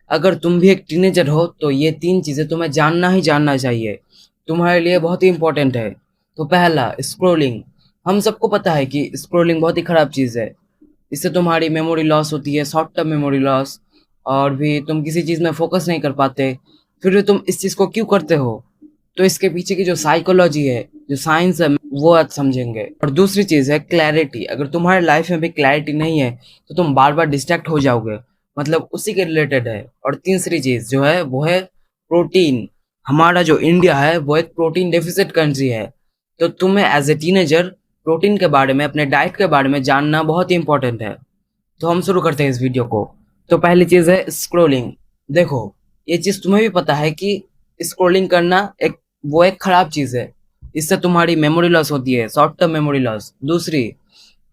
अगर तुम भी एक टीनेजर हो तो ये 3 चीज़ें तुम्हें जानना ही जानना चाहिए। तुम्हारे लिए बहुत ही इम्पोर्टेंट है। तो पहला स्क्रॉलिंग। हम सबको पता है कि स्क्रॉलिंग बहुत ही ख़राब चीज़ है। इससे तुम्हारी मेमोरी लॉस होती है, शॉर्ट टर्म मेमोरी लॉस, और भी तुम किसी चीज़ में फ़ोकस नहीं कर पाते। फिर भी तुम इस चीज़ को क्यों करते हो? तो इसके पीछे की जो साइकोलॉजी है, जो साइंस है, वो आज समझेंगे। और दूसरी चीज़ है क्लैरिटी। अगर तुम्हारे लाइफ में भी क्लैरिटी नहीं है तो तुम बार-बार डिस्ट्रैक्ट हो जाओगे। मतलब उसी के रिलेटेड है। और तीसरी चीज़ जो है वो है प्रोटीन। हमारा जो इंडिया है वो एक प्रोटीन डेफिसिट कंट्री है। तो तुम्हें एज ए टीनेजर प्रोटीन के बारे में, अपने डाइट के बारे में जानना बहुत ही इंपॉर्टेंट है। तो हम शुरू करते हैं इस वीडियो को। तो पहली चीज़ है स्क्रोलिंग। देखो, ये चीज़ तुम्हें भी पता है कि स्क्रोलिंग करना एक खराब चीज़ है। इससे तुम्हारी मेमोरी लॉस होती है, शॉर्ट टर्म मेमोरी लॉस। दूसरी,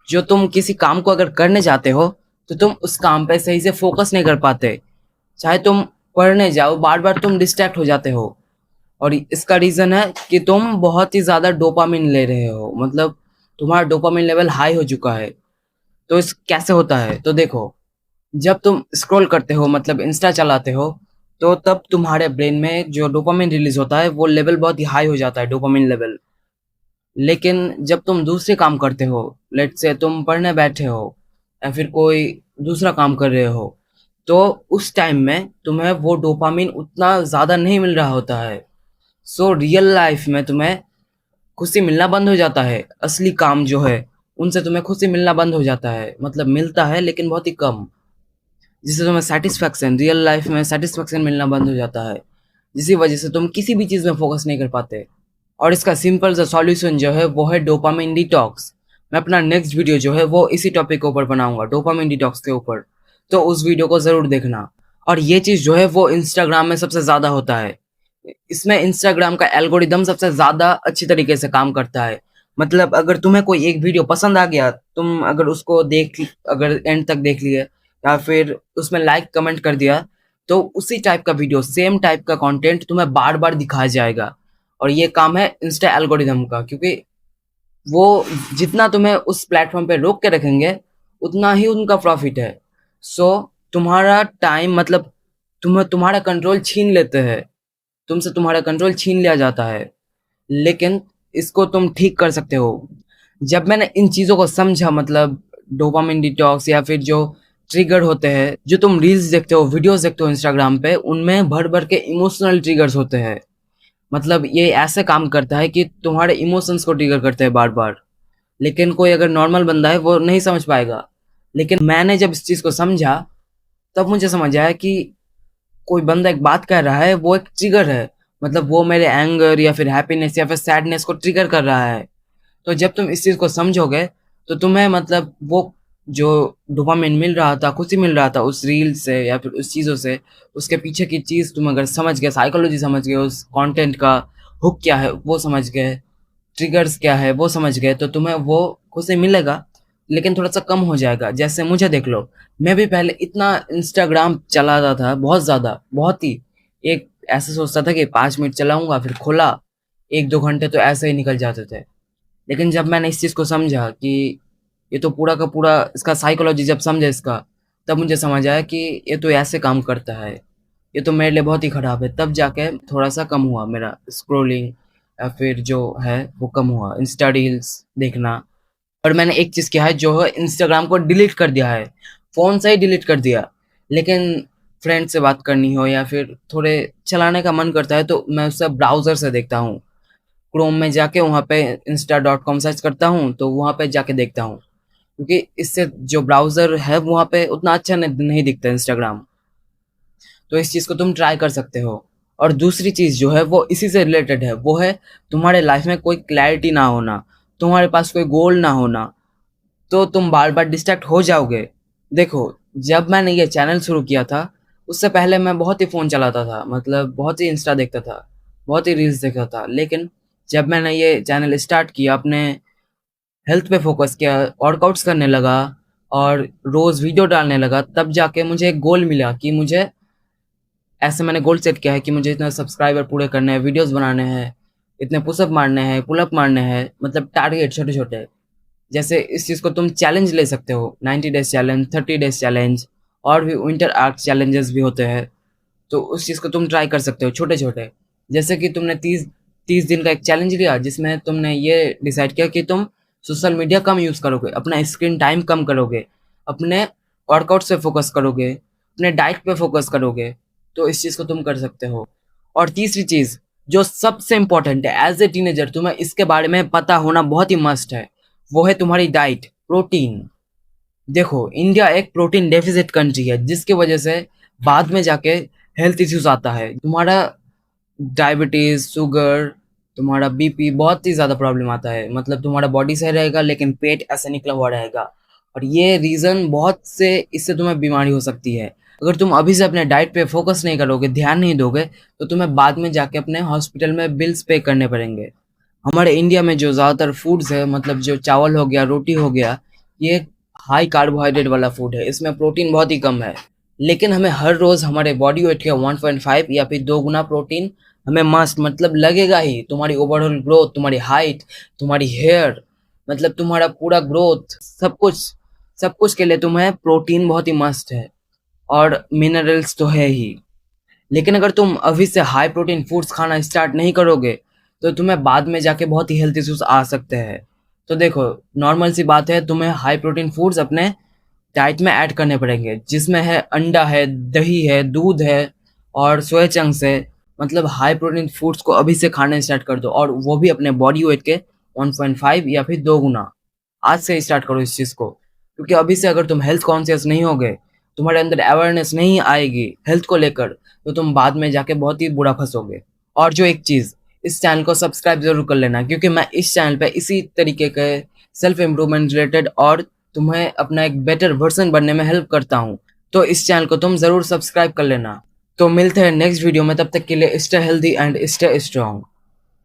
जो तुम किसी काम को अगर करने जाते हो तो तुम उस काम पे सही से फोकस नहीं कर पाते। चाहे तुम पढ़ने जाओ, बार बार तुम डिस्ट्रैक्ट हो जाते हो। और इसका रीज़न है कि तुम बहुत ही ज़्यादा डोपामिन ले रहे हो। मतलब तुम्हारा डोपामिन लेवल हाई हो चुका है। तो इस कैसे होता है? तो देखो, जब तुम स्क्रॉल करते हो, मतलब इंस्टा चलाते हो, तो तब तुम्हारे ब्रेन में जो डोपामिन रिलीज होता है वो लेवल बहुत ही हाई हो जाता है, डोपामिन लेवल। लेकिन जब तुम दूसरे काम करते हो, लेट्स से तुम पढ़ने बैठे हो या फिर कोई दूसरा काम कर रहे हो, तो उस टाइम में तुम्हें वो डोपामिन उतना ज़्यादा नहीं मिल रहा होता है। सो रियल लाइफ में तुम्हें खुशी मिलना बंद हो जाता है। असली काम जो है उनसे तुम्हें खुशी मिलना बंद हो जाता है। मतलब मिलता है लेकिन बहुत ही कम। जिससे तुम्हें सेटिस्फैक्शन, रियल लाइफ में सेटिस्फैक्शन मिलना बंद हो जाता है, जिसकी वजह से तुम किसी भी चीज़ में फोकस नहीं कर पाते। और इसका सिंपल सा सॉल्यूशन जो है वो है डोपामिन डिटॉक्स। मैं अपना नेक्स्ट वीडियो जो है वो इसी टॉपिक के ऊपर बनाऊंगा, डोपामिन डिटॉक्स के ऊपर। तो उस वीडियो को ज़रूर देखना। और ये चीज़ जो है वो इंस्टाग्राम में सबसे ज़्यादा होता है। इसमें इंस्टाग्राम का एल्गोरिदम सबसे ज़्यादा अच्छी तरीके से काम करता है। मतलब अगर तुम्हें कोई एक वीडियो पसंद आ गया, तुम अगर उसको अगर एंड तक देख लिए या फिर उसमें लाइक कमेंट कर दिया, तो उसी टाइप का वीडियो, सेम टाइप का कंटेंट तुम्हें बार बार दिखाया जाएगा। और ये काम है इंस्टा एल्गोरिदम का, क्योंकि वो जितना तुम्हें उस प्लेटफॉर्म पे रोक के रखेंगे उतना ही उनका प्रॉफिट है। सो तुम्हारा टाइम, मतलब तुम्हारा कंट्रोल छीन लेते हैं। तुमसे तुम्हारा कंट्रोल छीन लिया जाता है। लेकिन इसको तुम ठीक कर सकते हो। जब मैंने इन चीज़ों को समझा, मतलब डोपामिन डिटॉक्स या फिर जो ट्रिगर होते हैं, जो तुम रील्स देखते हो, वीडियोस देखते हो इंस्टाग्राम पे, उनमें भर भर के इमोशनल ट्रिगर्स होते हैं। मतलब ये ऐसे काम करता है कि तुम्हारे इमोशंस को ट्रिगर करते हैं बार बार। लेकिन कोई अगर नॉर्मल बंदा है वो नहीं समझ पाएगा। लेकिन मैंने जब इस चीज़ को समझा, तब मुझे समझ आया कि कोई बंदा एक बात कह रहा है, वो एक ट्रिगर है। मतलब वो मेरे एंगर या फिर हैप्पीनेस या फिर सैडनेस को ट्रिगर कर रहा है। तो जब तुम इस चीज़ को समझोगे तो तुम्हें, मतलब वो जो डोपामिन मिल रहा था, खुशी मिल रहा था उस रील से या फिर उस चीज़ों से, उसके पीछे की चीज़ तुम अगर समझ गए, साइकोलॉजी समझ गए, उस कंटेंट का हुक क्या है वो समझ गए, ट्रिगर्स क्या है वो समझ गए, तो तुम्हें वो खुशी मिलेगा। लेकिन थोड़ा सा कम हो जाएगा। जैसे मुझे देख लो, मैं भी पहले इतना इंस्टाग्राम चलाता था, बहुत ज़्यादा, बहुत ही। एक ऐसे सोचता था कि 5 मिनट चलाऊंगा, फिर खोला, 1-2 घंटे तो ऐसे ही निकल जाते थे। लेकिन जब मैंने इस चीज़ को समझा कि ये तो पूरा का पूरा इसका साइकोलॉजी जब समझा इसका, तब मुझे समझ आया कि ये तो ऐसे काम करता है, ये तो मेरे लिए बहुत ही ख़राब है। तब जाके थोड़ा सा कम हुआ मेरा स्क्रोलिंग, या फिर जो है वो कम हुआ इंस्टा रील्स देखना। और मैंने एक चीज़ किया है, जो है इंस्टाग्राम को डिलीट कर दिया है, फ़ोन से ही डिलीट कर दिया। लेकिन फ्रेंड से बात करनी हो या फिर थोड़े चलाने का मन करता है तो मैं उससे ब्राउज़र से देखता हूँ। क्रोम में जाके वहाँ पे insta.com सर्च करता हूँ, तो वहाँ पे जाके देखता हूँ। क्योंकि इससे जो ब्राउज़र है वहाँ पे उतना अच्छा नहीं दिखता इंस्टाग्राम। तो इस चीज़ को तुम ट्राई कर सकते हो। और दूसरी चीज़ जो है वो इसी से रिलेटेड है, वो है तुम्हारे लाइफ में कोई क्लैरिटी ना होना, तुम्हारे पास कोई गोल ना होना, तो तुम बार बार डिस्ट्रैक्ट हो जाओगे। देखो, जब मैंने ये चैनल शुरू किया था, उससे पहले मैं बहुत ही फ़ोन चलाता था, मतलब बहुत ही इंस्टा देखता था, बहुत ही रील्स देखता था। लेकिन जब मैंने ये चैनल स्टार्ट किया, अपने हेल्थ पे फोकस किया, वर्कआउट्स करने लगा और रोज़ वीडियो डालने लगा, तब जाके मुझे एक गोल मिला कि मुझे, ऐसे मैंने गोल सेट किया है कि मुझे इतना सब्सक्राइबर पूरे करने हैं, वीडियोस बनाने हैं, इतने पुशअप मारने हैं, पुलअप मारने हैं, मतलब टारगेट छोटे-छोटे। जैसे इस चीज़ को तुम चैलेंज ले सकते हो, 90 डेज़ चैलेंज, 30 डेज़ चैलेंज, और भी विंटर आर्क चैलेंजेस भी होते हैं। तो उस चीज़ को तुम ट्राई कर सकते हो छोटे-छोटे। जैसे कि तुमने 30 दिन का एक चैलेंज लिया जिसमें तुमने ये डिसाइड किया कि तुम सोशल मीडिया कम यूज़ करोगे, अपना स्क्रीन टाइम कम करोगे, अपने वर्कआउट पे फ़ोकस करोगे, अपने डाइट पे फ़ोकस करोगे, तो इस चीज़ को तुम कर सकते हो। और तीसरी चीज़ जो सबसे इम्पोर्टेंट है एज़ ए टीनेजर तुम्हें इसके बारे में पता होना बहुत ही मस्ट है, वो है तुम्हारी डाइट, प्रोटीन। देखो इंडिया एक प्रोटीन डेफिसिट कंट्री है जिसकी वजह से बाद में जाके हेल्थ इश्यूज आता है। तुम्हारा डायबिटीज, शुगर, तुम्हारा बीपी बहुत ही ज़्यादा प्रॉब्लम आता है। मतलब तुम्हारा बॉडी सही रहेगा लेकिन पेट ऐसे निकला हुआ रहेगा, और ये रीज़न बहुत से इससे तुम्हें बीमारी हो सकती है। अगर तुम अभी से अपने डाइट पे फोकस नहीं करोगे, ध्यान नहीं दोगे, तो तुम्हें बाद में जाके अपने हॉस्पिटल में बिल्स पे करने पड़ेंगे। हमारे इंडिया में जो ज़्यादातर फूड्स है, मतलब जो चावल हो गया, रोटी हो गया, ये हाई कार्बोहाइड्रेट वाला फूड है, इसमें प्रोटीन बहुत ही कम है। लेकिन हमें हर रोज़ हमारे बॉडी वेट के 1.5 या फिर 2 गुना प्रोटीन हमें मस्ट मतलब लगेगा ही। तुम्हारी ओवरऑल ग्रोथ, तुम्हारी हाइट, तुम्हारी हेयर, मतलब तुम्हारा पूरा ग्रोथ, सब कुछ के लिए तुम्हें प्रोटीन बहुत ही मस्ट है, और मिनरल्स तो है ही। लेकिन अगर तुम अभी से हाई प्रोटीन फूड्स खाना स्टार्ट नहीं करोगे, तो तुम्हें बाद में जाके बहुत ही हेल्थ इश्यूज आ सकते हैं। तो देखो, नॉर्मल सी बात है, तुम्हें हाई प्रोटीन फूड्स अपने डाइट में ऐड करने पड़ेंगे, जिसमें है अंडा है, दही है, दूध है, और सोया चंक्स है। मतलब हाई प्रोटीन फूड्स को अभी से खाना स्टार्ट कर दो, और वो भी अपने बॉडी वेट के 1.5 या फिर 2 गुना। आज से स्टार्ट करो इस चीज़ को, क्योंकि अभी से अगर तुम हेल्थ कॉन्शियस नहीं होगे, तुम्हारे अंदर अवेयरनेस नहीं आएगी हेल्थ को लेकर, तो तुम बाद में जाके बहुत ही बुरा फंसोगे। और जो एक चीज़, इस चैनल को सब्सक्राइब जरूर कर लेना, क्योंकि मैं इस चैनल पे इसी तरीके के सेल्फ इम्प्रूवमेंट रिलेटेड और तुम्हें अपना एक बेटर वर्जन बनने में हेल्प करता हूँ। तो इस चैनल को तुम ज़रूर सब्सक्राइब कर लेना। तो मिलते हैं नेक्स्ट वीडियो में, तब तक के लिए stay healthy and stay strong.